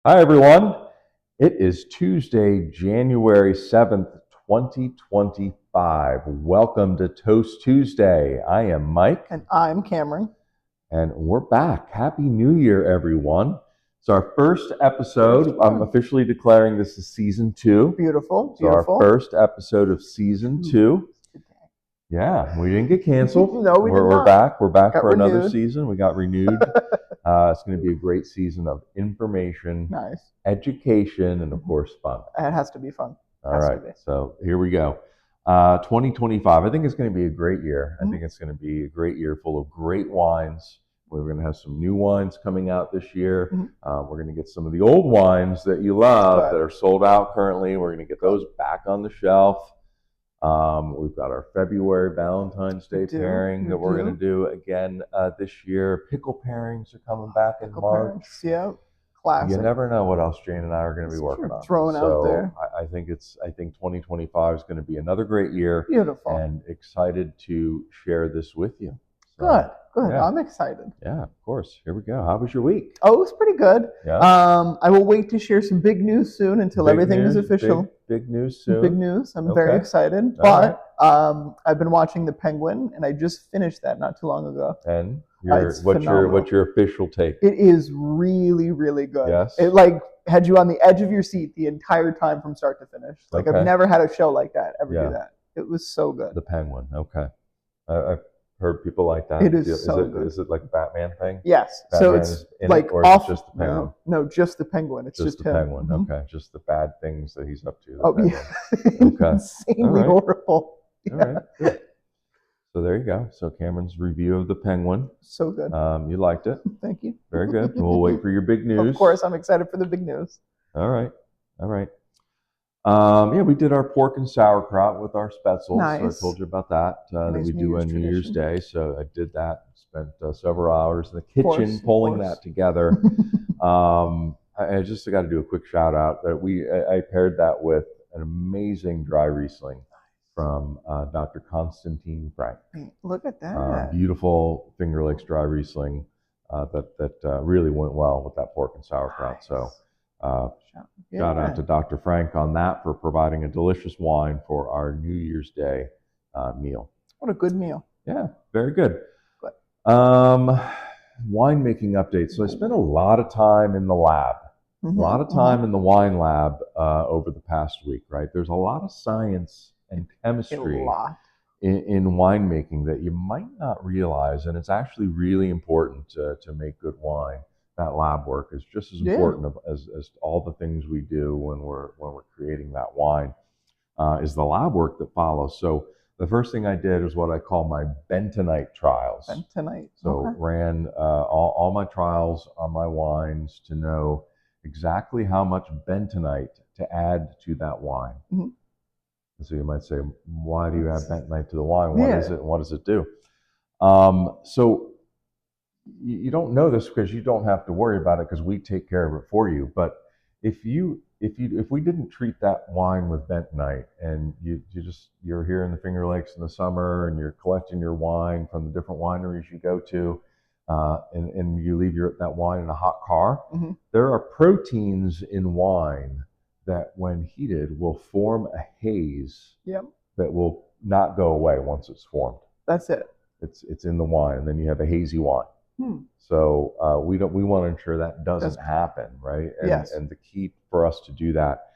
Hi, everyone. It is Tuesday, January 7th, 2025. Welcome to Toast Tuesday. I am Mike. And I'm Cameron. And we're back. Happy New Year, everyone. It's our first episode. I'm officially declaring this is season 2. Beautiful. So our first episode of season 2. Yeah, we didn't get canceled. No, we did not. We're back. We're back for renewed. Another season. We got renewed. It's going to be a great season of information, education, and of course, fun. It has to be fun. All right, so here we go. 2025. I think it's going to be a great year. I think it's going to be a great year full of great wines. We're going to have some new wines coming out this year. We're going to get some of the old wines that you love that are sold out currently. We're going to get those back on the shelf. We've got our February Valentine's Day pairing that we're going to do again this year. Pickle pairings are coming back in March. Yep, classic. You never know what else Jane and I are going to be working on. Throwing out there. I think 2025 is going to be another great year. Beautiful. And excited to share this with you. So, good. Yeah. I'm excited. Yeah, of course. Here we go. How was your week? Oh, it was pretty good. Yeah. I will wait to share some big news soon until everything is official. Big news soon. Big news. I'm very excited. But I've been watching The Penguin, and I just finished that not too long ago. And what's your official take? It is really, really good. Yes. It had you on the edge of your seat the entire time from start to finish. I've never had a show like that ever do that. It was so good. The Penguin. Okay. I've heard people like that. It is so good. Is it like a Batman thing? Yes. Batman so it's or is it just the Penguin? No, just the Penguin. It's just the him. Penguin. Okay, just the bad things that he's up to. Okay. Insanely horrible. All right. Good. So there you go. So Cameron's review of The Penguin. So good. You liked it. Thank you. Very good. We'll wait for your big news. Of course, I'm excited for the big news. All right. We did our pork and sauerkraut with our Spetzels. Nice. So I told you about that. That we do on New Year's Day. So I did that. Spent several hours in the kitchen pulling that together. I just got to do a quick shout out that I paired that with an amazing dry Riesling from Dr. Constantine Frank. Look at that. Beautiful Finger Lakes dry Riesling that really went well with that pork and sauerkraut. Nice. So shout out to Dr. Frank on that for providing a delicious wine for our New Year's Day meal. What a good meal. Yeah, very good. Winemaking updates. So I spent a lot of time in the lab. A lot of time in the wine lab over the past week, right? There's a lot of science and chemistry in winemaking that you might not realize, and it's actually really important to make good wine. That lab work is just as important as all the things we do when we're creating that wine. Is the lab work that follows. So the first thing I did is what I call my bentonite trials. So ran all my trials on my wines to know exactly how much bentonite to add to that wine. So you might say, why do you add bentonite to the wine? What is it? And what does it do? So you don't know this because you don't have to worry about it because we take care of it for you. But if we didn't treat that wine with bentonite and you're here in the Finger Lakes in the summer and you're collecting your wine from the different wineries you go to, and you leave that wine in a hot car, there are proteins in wine that when heated will form a haze that will not go away once it's formed. That's it. It's in the wine, and then you have a hazy wine. So we want to ensure that doesn't happen, right? And the key for us to do that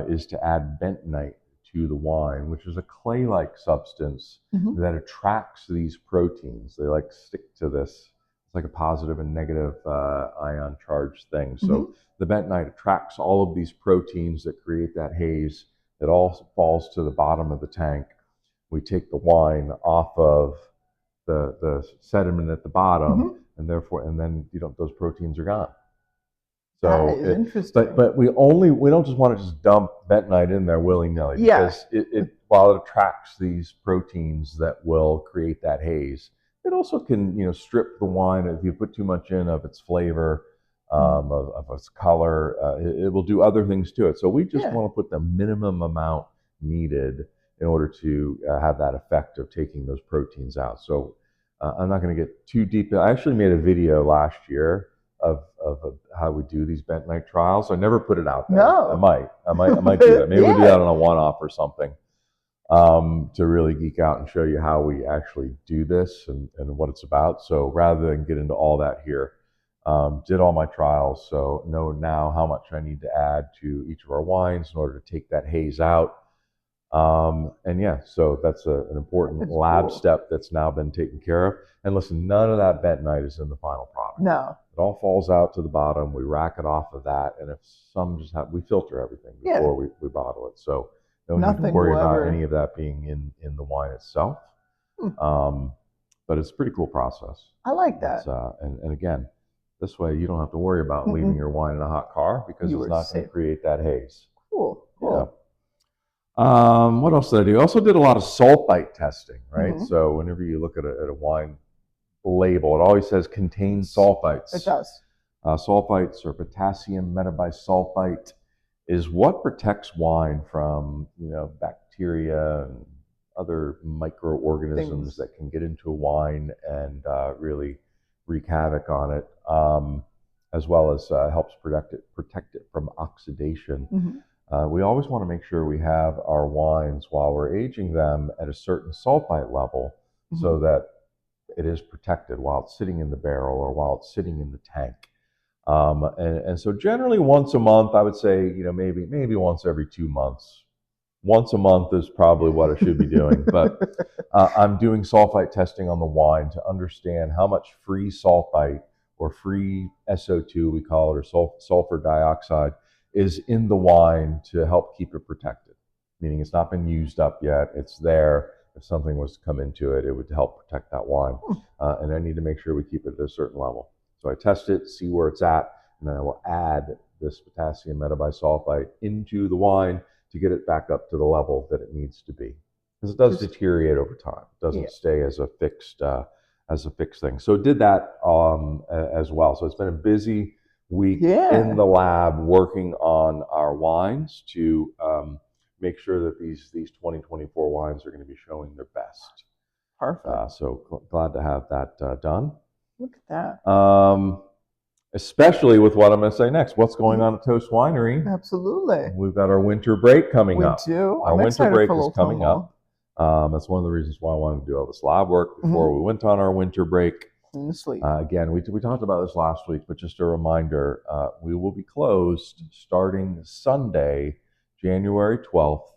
is to add bentonite to the wine, which is a clay-like substance that attracts these proteins. They stick to this. It's like a positive and negative ion charge thing. So the bentonite attracts all of these proteins that create that haze. It all falls to the bottom of the tank. We take the wine off of the sediment at the bottom, and then those proteins are gone. So that is interesting. But we don't just want to just dump bentonite in there willy-nilly because while it attracts these proteins that will create that haze, it also can strip the wine if you put too much in of its flavor, of its color. It will do other things to it. So we just want to put the minimum amount needed in order to have that effect of taking those proteins out. So I'm not going to get too deep. I actually made a video last year of how we do these bent night trials. I never put it out there. No. I might do that. Maybe we'll do Yeah. that on a one-off or something, to really geek out and show you how we actually do this and what it's about. So rather than get into all that here, did all my trials, so know now how much I need to add to each of our wines in order to take that haze out. And yeah, so that's an important lab step that's now been taken care of. And listen, none of that bentonite is in the final product. No. It all falls out to the bottom. We rack it off of that, and if some just have, we filter everything before we bottle it. So don't need to worry about any of that being in the wine itself. But it's a pretty cool process. I like that. And again, this way you don't have to worry about leaving your wine in a hot car because it's not going to create that haze. Cool. Yeah. What else did I do? I also did a lot of sulfite testing, right? So whenever you look at a wine label, it always says contains sulfites. It does. Sulfites, or potassium metabisulfite, is what protects wine from, bacteria and other microorganisms that can get into a wine and really wreak havoc on it, as well as helps protect it from oxidation. We always want to make sure we have our wines, while we're aging them, at a certain sulfite level so that it is protected while it's sitting in the barrel or while it's sitting in the tank. And so generally once a month, I would say, maybe once every 2 months. Once a month is probably what I should be doing. But I'm doing sulfite testing on the wine to understand how much free sulfite, or free SO2 we call it, or sulfur dioxide, is in the wine to help keep it protected. Meaning it's not been used up yet, it's there. If something was to come into it, it would help protect that wine. And I need to make sure we keep it at a certain level. So I test it, see where it's at, and then I will add this potassium metabisulfite into the wine to get it back up to the level that it needs to be. Because it does deteriorate over time. It doesn't stay as a fixed thing. So did that as well. So it's been a busy week in the lab working on our wines to make sure that these 2024 wines are going to be showing their best. Perfect. So glad to have that done. Look at that. Especially with what I'm going to say next. What's going on at Toast Winery? Absolutely. We've got our winter break coming up. We do. Our winter break is coming up. That's one of the reasons why I wanted to do all this lab work before we went on our winter break. Again, we talked about this last week, but just a reminder, we will be closed starting Sunday, January 12th.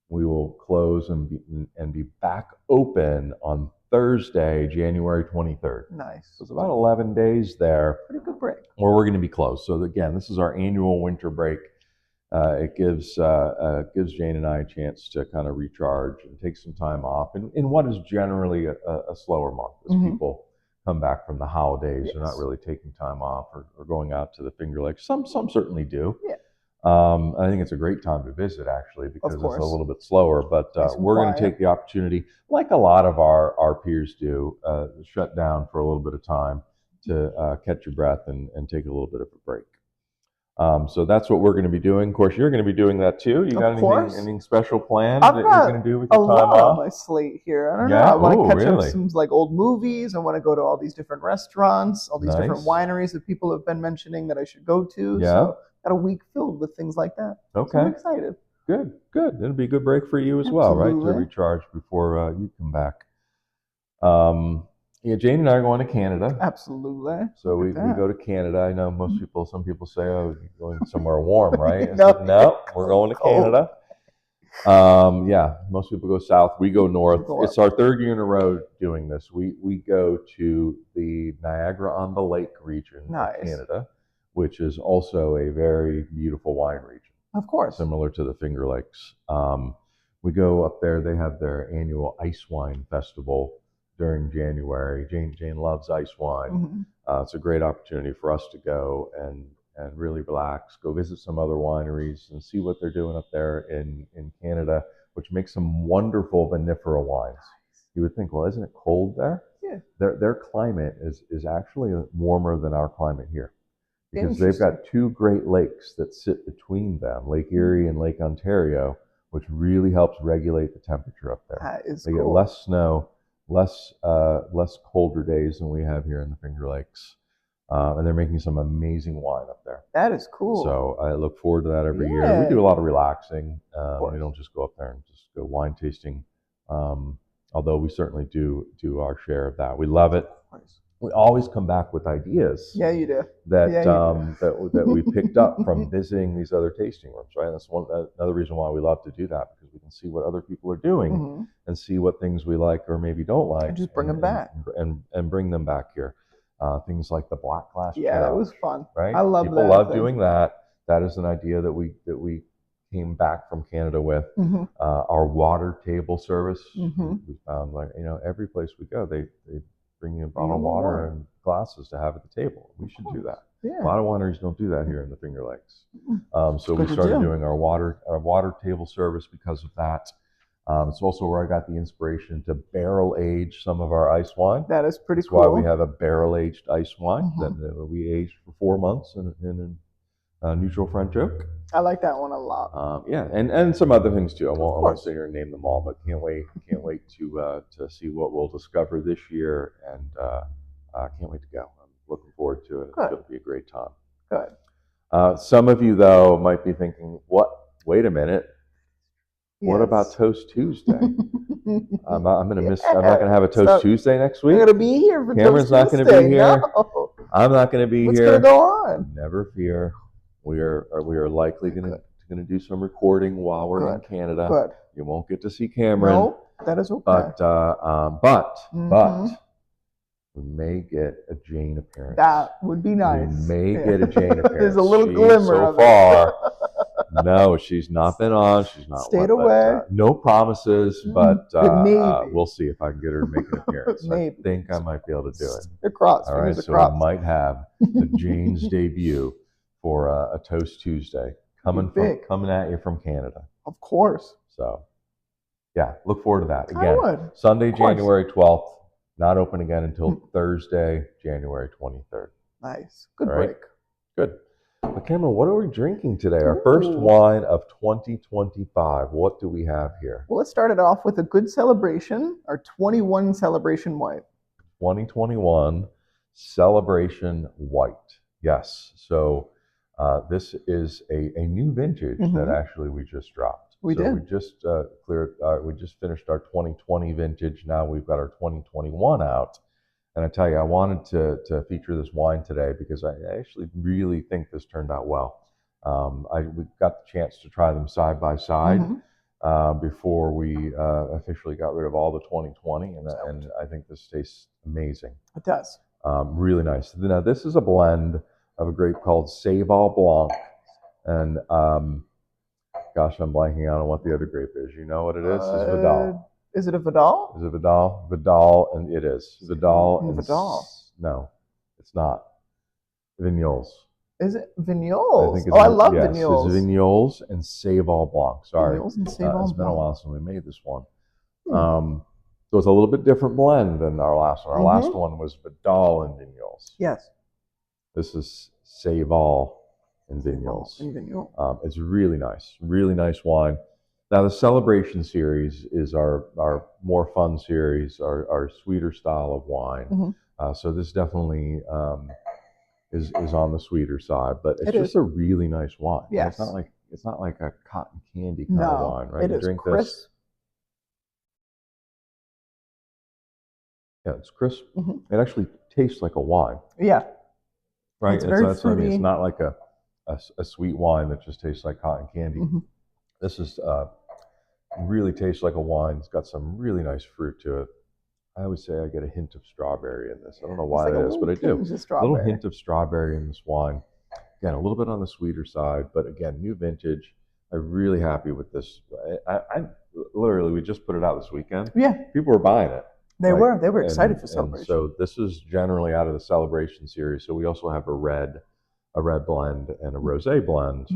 We will close and be back open on Thursday, January 23rd. Nice. So it's about 11 days there. Pretty good break. Where we're going to be closed. So again, this is our annual winter break. It gives Jane and I a chance to kind of recharge and take some time off in what is generally a slower month, as people come back from the holidays. They're not really taking time off or going out to the Finger Lakes. Some certainly do. Yeah. I think it's a great time to visit, actually, because it's a little bit slower. But we're going to take the opportunity, like a lot of our peers do, shut down for a little bit of time to catch your breath and take a little bit of a break. So that's what we're going to be doing. Of course, you're going to be doing that too. You got anything special planned that you're going to do with your time off? I've got a lot on my slate here. I don't know. I want to catch up some old movies. I want to go to all these different restaurants, all these different wineries that people have been mentioning that I should go to. Yeah. So got a week filled with things like that. Okay. So I'm excited. Good. It'll be a good break for you as well, right? To recharge before you come back. Jane and I are going to Canada. Absolutely. So we go to Canada. I know some people say, oh, you're going somewhere warm, right? I said, no, we're going to Canada. Most people go south. We go north. It's our third year in a row doing this. We go to the Niagara-on-the-Lake region of Canada, which is also a very beautiful wine region. Of course. Similar to the Finger Lakes. We go up there. They have their annual ice wine festival during January. Jane loves ice wine. It's a great opportunity for us to go and really relax, go visit some other wineries and see what they're doing up there in Canada, which makes some wonderful vinifera wines. You would think, well, isn't it cold there? Yeah. Their climate is actually warmer than our climate here, because they've got two Great Lakes that sit between them, Lake Erie and Lake Ontario, which really helps regulate the temperature up there. That is cool. They get less snow, less colder days than we have here in the Finger Lakes. And they're making some amazing wine up there. That is cool. So I look forward to that every year. We do a lot of relaxing. We don't just go up there and just go wine tasting. Although we certainly do our share of that. We love it. We always come back with ideas. Yeah, you do. That that we picked up from visiting these other tasting rooms, right? That's another reason why we love to do that, because we can see what other people are doing and see what things we like or maybe don't like, and just bring them back and bring them back here. Things like the black glass. Yeah, that was fun. Right? I love people that. Love doing that. That is an idea that we came back from Canada with. Our water table service. We found, like, every place we go, they bring you a bottle of water and glasses to have at the table. We should do that. Yeah. A lot of wineries don't do that here in the Finger Lakes. So we started doing our water table service because of that. It's also where I got the inspiration to barrel age some of our ice wine. That is pretty cool. That's why we have a barrel aged ice wine that we aged for 4 months in a neutral French oak. I like that one a lot. Yeah, and some other things too. I won't sit here and name them all, but can't wait to see what we'll discover this year, and can't wait to go. I'm looking forward to it. It's going to be a great time. Good. Some of you though might be thinking, "What? Wait a minute. What about Toast Tuesday?" I'm going to miss. I'm not going to have a Toast Tuesday next week. I'm going to be here for Cameron's Toast not going to be here. No. I'm not going to be What's here. What's going to go on? Never fear. We are likely going to do some recording while we're in Canada. Good. You won't get to see Cameron. No, that is okay. But we may get a Jane appearance. That would be nice. We may get a Jane appearance. There's a little glimmer so of far. it. No, she's not been on. She's not stayed away. No promises, but maybe. We'll see if I can get her to make an appearance. Maybe. I think I might be able to do it. Across. All right, so I might have the Jane's debut for a Toast Tuesday coming at you from Canada. Of course. So, yeah, look forward to that. Again, Sunday, January 12th. Not open again until Thursday, January 23rd. Nice. Good break. Good. Well, Cameron, what are we drinking today? Our first wine of 2025. What do we have here? Well, let's start it off with a good celebration, our 21 Celebration White. 2021 Celebration White. Yes. So this is a new vintage that actually we just dropped. We did. We just we just finished our 2020 vintage. Now we've got our 2021 out. And I tell you, I wanted to feature this wine today because I actually really think this turned out well. We got the chance to try them side by side before we officially got rid of all the 2020, and I think this tastes amazing. It does. Really nice. Now this is a blend of a grape called Seyval Blanc, and gosh, I'm blanking out on what the other grape is. You know what it is? It's Vidal. Is it a Vidal? Is it Vidal? Vidal, and it is. Vidal and Vidal. No, it's not. Vignoles. Is it Vignoles? I love Vignoles. It's Vignoles and Seyval Blanc. Sorry. Vignoles and Seyval It's been a while since we made this one. So it's a little bit different blend than our last one. Our last one was Vidal and Vignoles. Yes. This is Seyval and Vignoles. It's really nice wine. Now the Celebration series is our more fun series, our sweeter style of wine. So this definitely is on the sweeter side, but it's just a really nice wine. Yes. It's not like a cotton candy kind of wine, right? It is crisp. This. Yeah, it's crisp. It actually tastes like a wine. Yeah. Right. It's very fruity. I mean, it's not like a sweet wine that just tastes like cotton candy. This is really tastes like a wine. It's got some really nice fruit to it. I always say I get a hint of strawberry in this. I don't know why that is, but I do. A little hint of strawberry in this wine. Again, a little bit on the sweeter side, but again, new vintage. I'm really happy with this. I literally, we just put it out this weekend. Yeah. People were buying it. They were excited for Celebration. So this is generally out of the Celebration series. So we also have a red blend and a rosé blend.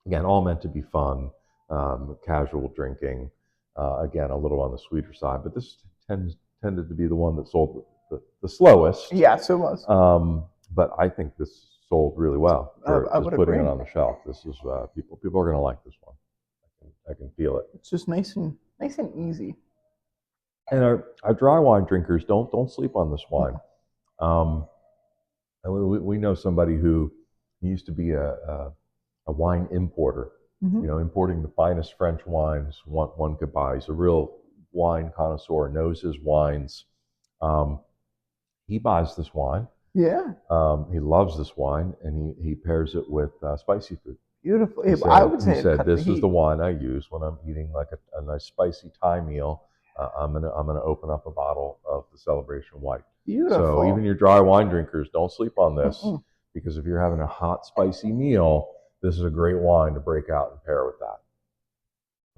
Again, all meant to be fun, casual drinking. Again, a little on the sweeter side, but this tended to be the one that sold the slowest. Yes, it was. But I think this sold really well for I just would putting agree. it on the shelf. This is people are going to like this one. I can feel it. It's just nice and easy. And our dry wine drinkers, don't sleep on this wine. we know somebody who used to be a wine importer, importing the finest French wines one could buy. He's a real wine connoisseur, knows his wines. He buys this wine. Yeah. He loves this wine, and he pairs it with spicy food. Beautiful. I would say he said this is the wine I use when I'm eating like a nice spicy Thai meal. I'm gonna open up a bottle of the Celebration White. Beautiful. So even your dry wine drinkers, don't sleep on this, because if you're having a hot, spicy meal, this is a great wine to break out and pair with that.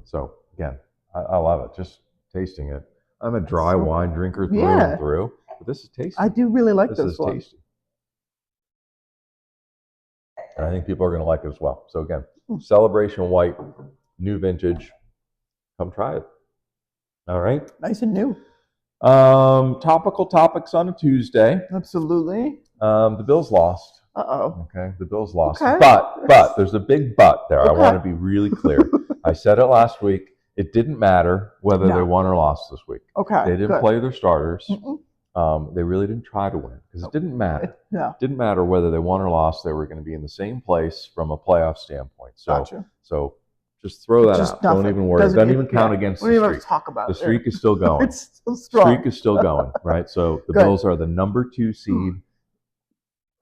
So again, I love it. Just tasting it. I'm a dry wine drinker through and through, but this is tasty. I do really like this one. This is tasty. And I think people are going to like it as well. So again, Celebration White, new vintage. Come try it. All right. Nice and new. Topical topics on a Tuesday. Absolutely. The Bills lost. Uh-oh. Okay, the Bills lost. Okay. But there's a big but there. Okay. I want to be really clear. I said it last week. It didn't matter whether they won or lost this week. Okay. They didn't play their starters. They really didn't try to win because it didn't matter. Yeah. It didn't matter whether they won or lost. They were going to be in the same place from a playoff standpoint. So, gotcha. So just throw that out. Nothing. Don't even worry. It doesn't even count against the streak. We don't even talk about the streak is still going. It's still strong. The streak is still going, right? So the Bills are the number 2 seed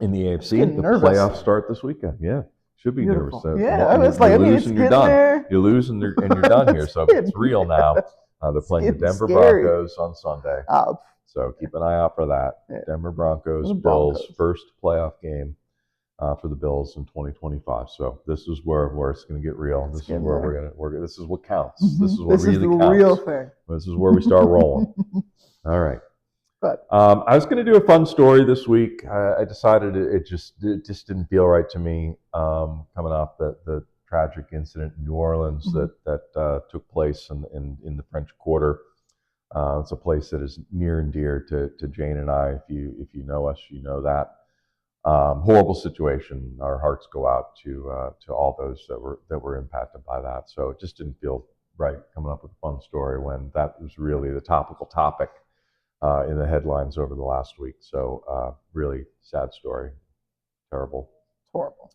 in the AFC. The playoffs start this weekend. Yeah. Should be nervous. So I was like, lose and you're done. There. You lose and you're done here. So it's real now. They're playing the Denver Broncos on Sunday. So keep an eye out for that. Yeah. Denver Broncos, Bills, first playoff game for the Bills in 2025. So this is where it's going to get real. This is where we're going. This is what counts. This is what really counts. This is the real thing. This is where we start rolling. All right. But I was going to do a fun story this week. I decided it just didn't feel right to me coming off the tragic incident in New Orleans that took place in the French Quarter. It's a place that is near and dear to Jane and I. If you know us, you know that. Horrible situation. Our hearts go out to all those that were impacted by that. So it just didn't feel right coming up with a fun story when that was really the topical topic in the headlines over the last week. So really sad story. Terrible. Horrible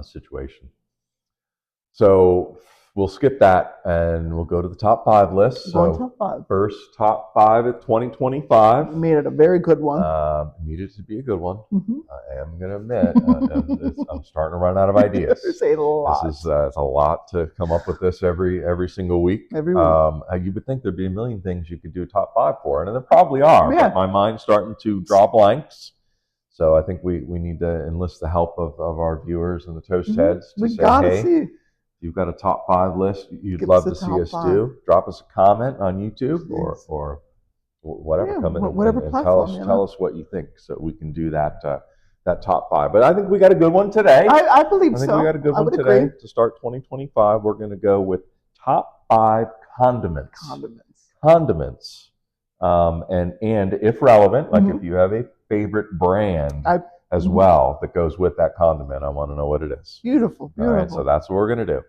situation. So we'll skip that and we'll go to the top 5 list. Top 5. First top 5 at 2025. You made it a very good one. Needed to be a good one. I am going to admit I'm starting to run out of ideas. It's a lot. This is it's a lot to come up with this every single week. Every week. You would think there'd be a million things you could do a top 5 for, and there probably are. Yeah. But my mind's starting to draw blanks. So I think we need to enlist the help of our viewers and the toast heads to say, hey, if you've got a top 5 list you'd love to see us do, drop us a comment on YouTube or whatever. Come in and tell us what you think so we can do that top 5. But I think we got a good one today. I believe so. I think we got a good one today. Agree. To start 2025, we're going to go with top 5 condiments. And if relevant, like if you have a favorite brand as well that goes with that condiment, I want to know what it is. Beautiful. All right, so that's what we're going to do.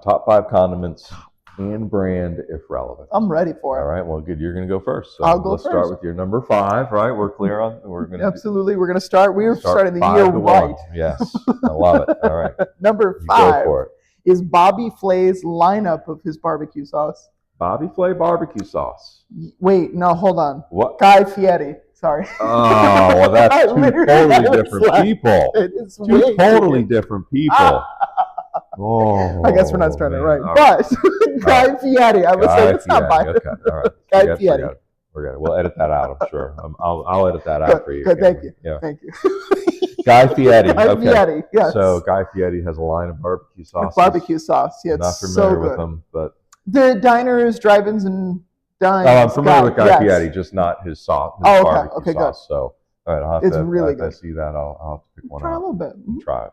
Top 5 condiments and brand if relevant. I'm ready for it. All right, well, good. You're going to go first. So I'll go let's first. Start with your number 5, right? We're clear on. We're going to absolutely. We're going to start. We're starting the year right. Yes, I love it. All right, number 5 is Bobby Flay's lineup of his barbecue sauce. Bobby Flay barbecue sauce. Wait, no, hold on. What? Guy Fieri. Sorry. Oh, well, that's 2 totally different people. It is 2 totally different people. Oh, I guess we're not starting it right. But Guy Fieri. I would say it's not mine. Okay, all right. Guy Fieri. Forget it. We'll edit that out, I'm sure. I'll edit that out for you. Good, thank you. Yeah. Thank you. Guy Fieri. Guy Fieri, yes. So Guy Fieri has a line of barbecue sauces. Barbecue sauce, yeah, it's not familiar with them, but the diners, drive-ins, and dines. Oh, I'm familiar with Guy Fieri, just not his sauce. His barbecue sauce. Good. So, all right, I'll have to really good. See that. I'll have to pick one Try out. a little bit. Try it.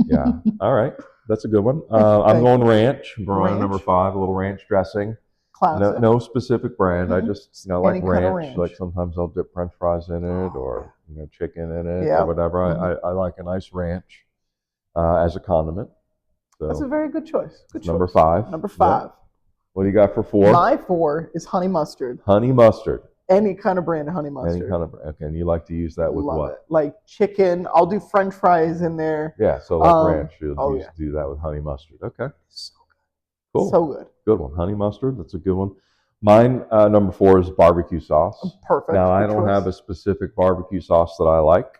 Yeah. All right. That's a good one. I'm going ranch. I'm going number 5, a little ranch dressing. Classic. No specific brand. I just like ranch. Like sometimes I'll dip French fries in it, or chicken in it, or whatever. I like a nice ranch as a condiment. So that's a very good choice. Number 5. Number 5. Yeah. What do you got for 4? My 4 is honey mustard. Honey mustard. Any kind of brand of honey mustard. Any kind of, okay, and you like to use that with Love what? It. Like chicken. I'll do French fries in there. Yeah, so like ranch, you'll do that with honey mustard. Okay. So good. Cool. So good. Good one. Honey mustard, that's a good one. Mine, number 4 is barbecue sauce. Perfect. Now, I don't have a specific barbecue sauce that I like.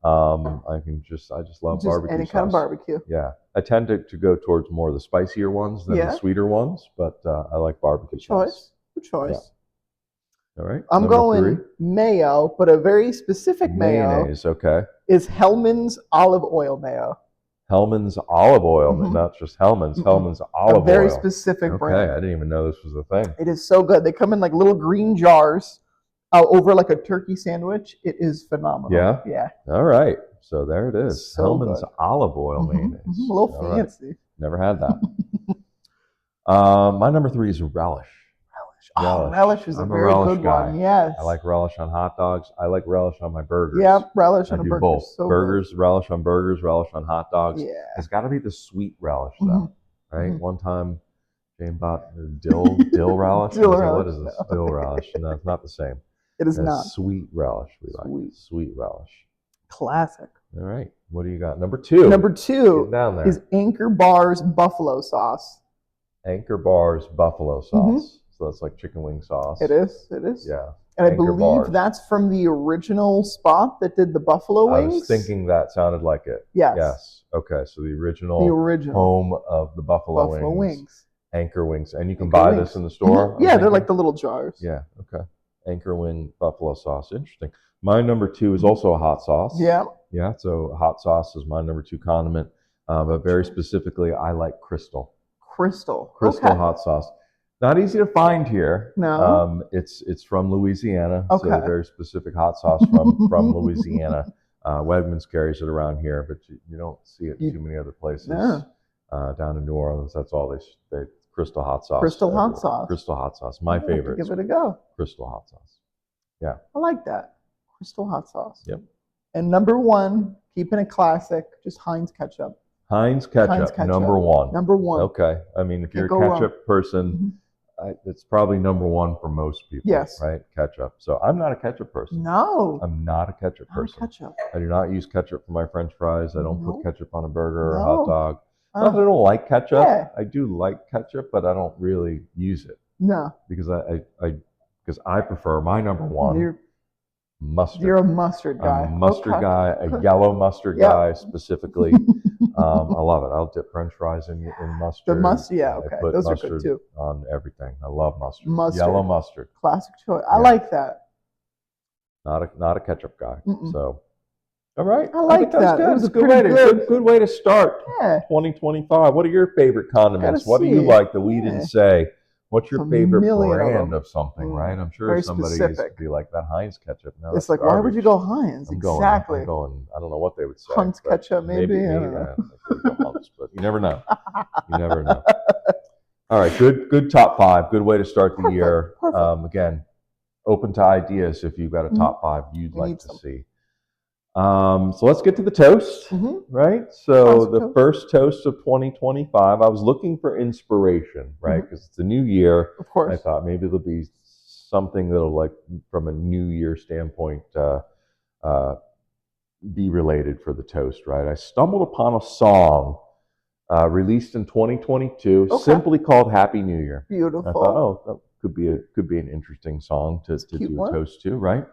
I just love barbecue any sauce. kind of barbecue. Yeah. I tend to go towards more of the spicier ones than the sweeter ones, but I like barbecue sauce. Good choice. Yeah. All right. I'm going 3. Mayo, but a very specific mayonnaise, okay. Is Hellmann's olive oil mayo. Hellmann's olive oil, not just Hellmann's. Hellmann's olive oil. A very specific brand. Okay, I didn't even know this was a thing. It is so good. They come in like little green jars over like a turkey sandwich. It is phenomenal. Yeah? Yeah. All right. So there it is. So Hellmann's olive oil mayonnaise. A little fancy. Right. Never had that. My number 3 is relish. Relish is a very good one. Yes. I like relish on hot dogs. I like relish on my burgers. Yeah, relish on a burger. Both. So burgers, relish on burgers, relish on hot dogs. Yeah. It's got to be the sweet relish though, right? One time, Jane bought dill relish. What is this? Dill relish? No, it's not the same. It is not. Sweet relish. We like sweet relish. Classic. All right. What do you got? Number 2. Number 2 down there. Is Anchor Bar's buffalo sauce. Anchor Bar's buffalo sauce. So that's like chicken wing sauce. It is. It is. Yeah. And I believe that's from the original spot that did the buffalo wings. I was thinking that sounded like it. Yes. Yes. Okay. So the original home of the buffalo wings. Anchor wings. And you can buy this in the store? Yeah, they're like the little jars. Yeah. Okay. Anchor wing buffalo sauce. Interesting. My number 2 is also a hot sauce. Yeah. Yeah. So hot sauce is my number 2 condiment. But very specifically, I like Crystal. Crystal hot sauce. Not easy to find here. No. It's from Louisiana. Okay. So a very specific hot sauce from Louisiana. Wegmans carries it around here, but you don't see it in too many other places. No. Down in New Orleans, that's all they Crystal hot sauce. Crystal hot sauce. Crystal hot sauce. My favorite. Give it a go. Crystal hot sauce. Yeah. I like that. Crystal hot sauce. Yep. And number 1, keeping it classic, just Heinz ketchup. Heinz ketchup. Number 1. Number 1. Okay. I mean, if you're a ketchup person, it's probably number 1 for most people. Yes. Right? Ketchup. So I'm not a ketchup person. No. I'm not a ketchup person. I do not use ketchup for my French fries. I don't put ketchup on a burger or a hot dog. Not that I don't like ketchup. Yeah. I do like ketchup, but I don't really use it. No. Because I prefer my number 1. Mustard. You're a mustard guy. I'm a mustard guy, a yellow mustard guy specifically. I love it. I'll dip French fries in mustard. The mustard, okay. Those are good too. On everything. I love mustard. Yellow mustard. Classic choice. I like that. Not a ketchup guy. So, all right. I like that. Good. It was a good way to start 2025. What are your favorite condiments? What do you like that we didn't say? What's your favorite brand of something, right? I'm sure somebody used to be like, that Heinz ketchup. No, it's like, why would you go Heinz? Exactly. I don't know what they would say. Hunt's ketchup, maybe. I don't know. Hunt's, but you never know. You never know. All right, good top 5. Good way to start the year. Again, open to ideas if you've got a top 5 you'd like to see. So let's get to the toast, right? So the first toast of 2025, I was looking for inspiration, right? Because it's a new year. Of course. I thought maybe there'll be something that'll, like, from a new year standpoint, be related for the toast, right? I stumbled upon a song released in 2022, simply called Happy New Year. Beautiful. I thought, that could be an interesting song to do a toast to, right?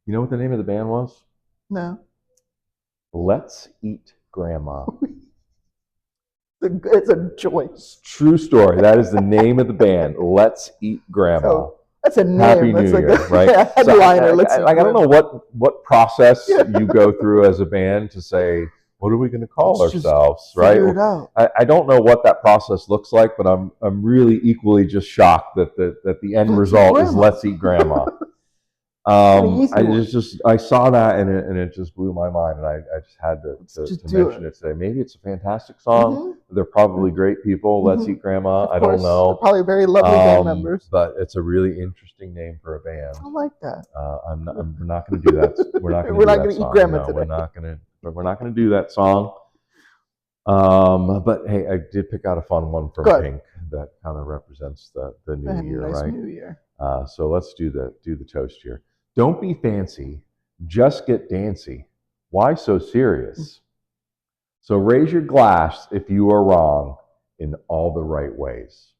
You know what the name of the band was? No. Let's Eat Grandma. It's a choice. True story. That is the name of the band. Let's Eat Grandma. So, that's a name. Happy New Year, right? Headliner. I don't know what process you go through as a band to say, what are we going to call ourselves, right? Figure it out. I don't know what that process looks like, but I'm really equally just shocked that the end result is Let's Eat Grandma. I saw that and it just blew my mind, and I just had to mention it today. Maybe it's a fantastic song. They're probably great people. Let's Eat Grandma. I don't know. They're probably very lovely band members. But it's a really interesting name for a band. I like that. We're not going to do that. We're not going to eat grandma today. We're not going to do that song. But hey, I did pick out a fun one from Pink. that kind of represents the new year, nice right? New Year. So let's do the toast here. Don't be fancy, just get dancy. Why so serious? So raise your glass if you are wrong in all the right ways.